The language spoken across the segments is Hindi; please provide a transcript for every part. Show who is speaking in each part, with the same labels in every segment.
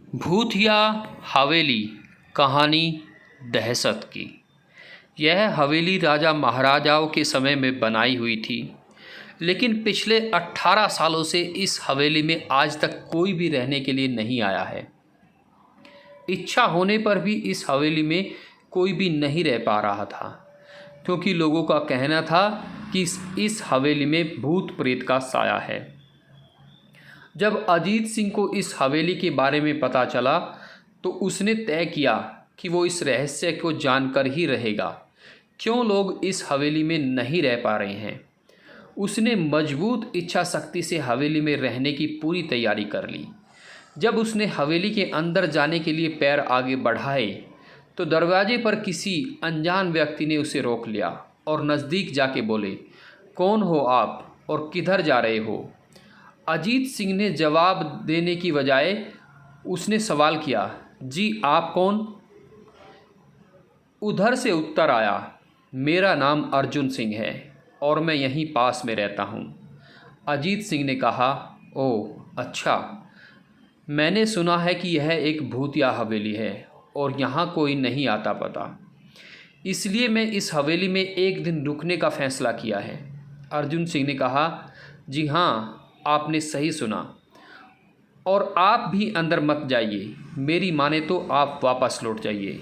Speaker 1: भूतिया हवेली कहानी दहशत की। यह हवेली राजा महाराजाओं के समय में बनाई हुई थी, लेकिन पिछले 18 सालों से इस हवेली में आज तक कोई भी रहने के लिए नहीं आया है। इच्छा होने पर भी इस हवेली में कोई भी नहीं रह पा रहा था, क्योंकि लोगों का कहना था कि इस हवेली में भूत प्रेत का साया है। जब अजीत सिंह को इस हवेली के बारे में पता चला तो उसने तय किया कि वो इस रहस्य को जानकर ही रहेगा, क्यों लोग इस हवेली में नहीं रह पा रहे हैं। उसने मजबूत इच्छा शक्ति से हवेली में रहने की पूरी तैयारी कर ली। जब उसने हवेली के अंदर जाने के लिए पैर आगे बढ़ाए तो दरवाजे पर किसी अनजान व्यक्ति ने उसे रोक लिया और नज़दीक जाके बोले, कौन हो आप और किधर जा रहे हो। अजीत सिंह ने जवाब देने की बजाय उसने सवाल किया, जी आप कौन। उधर से उत्तर आया, मेरा नाम अर्जुन सिंह है और मैं यहीं पास में रहता हूँ। अजीत सिंह ने कहा, ओह अच्छा, मैंने सुना है कि यह एक भूतिया हवेली है और यहाँ कोई नहीं आता पता, इसलिए मैं इस हवेली में एक दिन रुकने का फ़ैसला किया है। अर्जुन सिंह ने कहा, जी हाँ, आपने सही सुना, और आप भी अंदर मत जाइए, मेरी माने तो आप वापस लौट जाइए,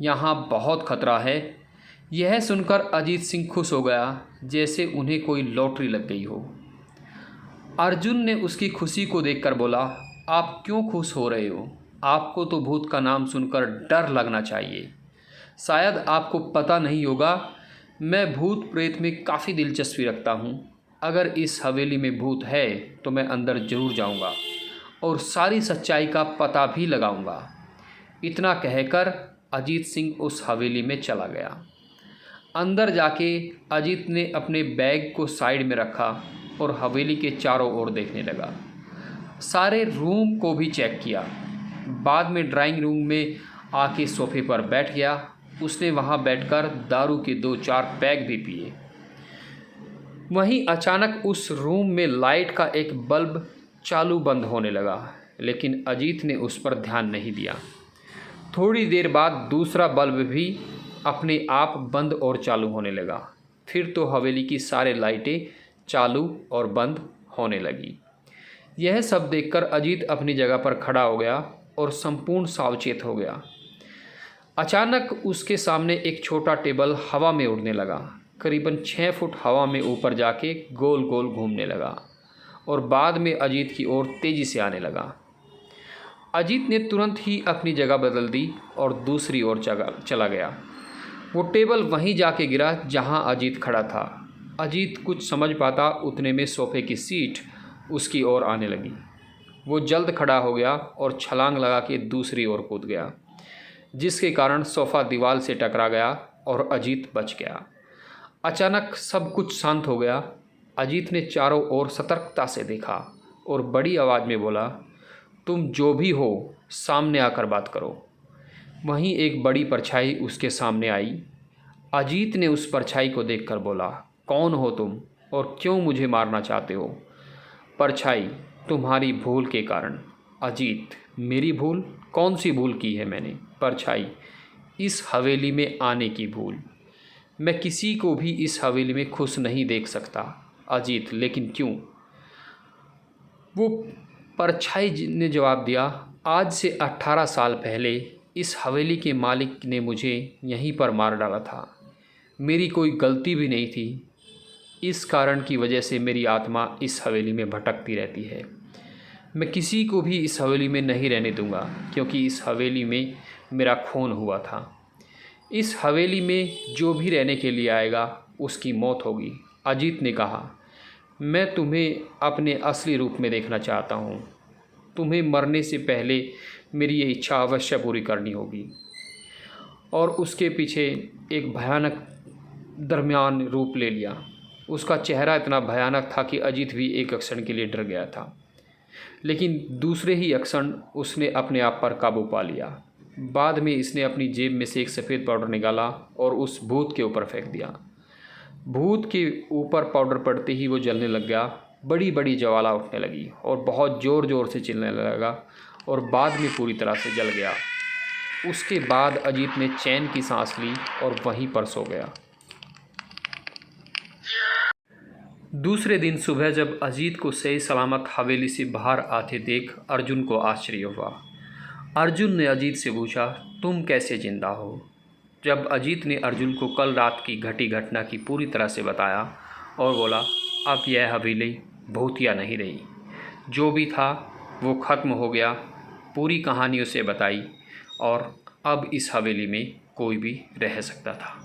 Speaker 1: यहाँ बहुत खतरा है। यह सुनकर अजीत सिंह खुश हो गया, जैसे उन्हें कोई लॉटरी लग गई हो। अर्जुन ने उसकी खुशी को देखकर बोला, आप क्यों खुश हो रहे हो, आपको तो भूत का नाम सुनकर डर लगना चाहिए। शायद आपको पता नहीं होगा, मैं भूत प्रेत में काफ़ी दिलचस्पी रखता हूँ। अगर इस हवेली में भूत है तो मैं अंदर ज़रूर जाऊँगा और सारी सच्चाई का पता भी लगाऊँगा। इतना कहकर अजीत सिंह उस हवेली में चला गया। अंदर जाके अजीत ने अपने बैग को साइड में रखा और हवेली के चारों ओर देखने लगा। सारे रूम को भी चेक किया। बाद में ड्राइंग रूम में आके सोफे पर बैठ गया। उसने वहाँ बैठकर दारू के 2-4 पैग भी पिए। वहीं अचानक उस रूम में लाइट का एक बल्ब चालू बंद होने लगा, लेकिन अजीत ने उस पर ध्यान नहीं दिया। थोड़ी देर बाद दूसरा बल्ब भी अपने आप बंद और चालू होने लगा। फिर तो हवेली की सारे लाइटें चालू और बंद होने लगी। यह सब देखकर अजीत अपनी जगह पर खड़ा हो गया और संपूर्ण सावचेत हो गया। अचानक उसके सामने एक छोटा टेबल हवा में उड़ने लगा। करीबन 6 फुट हवा में ऊपर जाके गोल गोल घूमने लगा और बाद में अजीत की ओर तेज़ी से आने लगा। अजीत ने तुरंत ही अपनी जगह बदल दी और दूसरी ओर चला गया। वो टेबल वहीं जाके गिरा जहां अजीत खड़ा था। अजीत कुछ समझ पाता उतने में सोफे की सीट उसकी ओर आने लगी। वो जल्द खड़ा हो गया और छलांग लगा के दूसरी ओर कूद गया, जिसके कारण सोफ़ा दीवार से टकरा गया और अजीत बच गया। अचानक सब कुछ शांत हो गया। अजीत ने चारों ओर सतर्कता से देखा और बड़ी आवाज़ में बोला, तुम जो भी हो सामने आकर बात करो। वहीं एक बड़ी परछाई उसके सामने आई। अजीत ने उस परछाई को देखकर बोला, कौन हो तुम और क्यों मुझे मारना चाहते हो। परछाई, तुम्हारी भूल के कारण। अजीत, मेरी भूल? कौन सी भूल की है मैंने। परछाई, इस हवेली में आने की भूल। मैं किसी को भी इस हवेली में खुश नहीं देख सकता। अजीत, लेकिन क्यों। वो परछाई ने जवाब दिया, आज से 18 साल पहले इस हवेली के मालिक ने मुझे यहीं पर मार डाला था। मेरी कोई गलती भी नहीं थी। इस कारण की वजह से मेरी आत्मा इस हवेली में भटकती रहती है। मैं किसी को भी इस हवेली में नहीं रहने दूंगा, क्योंकि इस हवेली में मेरा खून हुआ था। इस हवेली में जो भी रहने के लिए आएगा उसकी मौत होगी। अजीत ने कहा, मैं तुम्हें अपने असली रूप में देखना चाहता हूँ। तुम्हें मरने से पहले मेरी ये इच्छा अवश्य पूरी करनी होगी। और उसके पीछे एक भयानक दरमियान रूप ले लिया। उसका चेहरा इतना भयानक था कि अजीत भी एक क्षण के लिए डर गया था, लेकिन दूसरे ही क्षण उसने अपने आप पर काबू पा लिया। बाद में इसने अपनी जेब में से एक सफ़ेद पाउडर निकाला और उस भूत के ऊपर फेंक दिया। भूत के ऊपर पाउडर पड़ते ही वो जलने लग गया। बड़ी बड़ी ज्वाला उठने लगी और बहुत ज़ोर ज़ोर से चिल्लाने लगा और बाद में पूरी तरह से जल गया। उसके बाद अजीत ने चैन की सांस ली और वहीं पर सो गया। दूसरे दिन सुबह जब अजीत को सही सलामत हवेली से बाहर आते देख अर्जुन को आश्चर्य हुआ। अर्जुन ने अजीत से पूछा, तुम कैसे जिंदा हो? जब अजीत ने अर्जुन को कल रात की घटी घटना की पूरी तरह से बताया और बोला, अब यह हवेली भूतिया नहीं रही, जो भी था वो ख़त्म हो गया। पूरी कहानी उसे बताई और अब इस हवेली में कोई भी रह सकता था।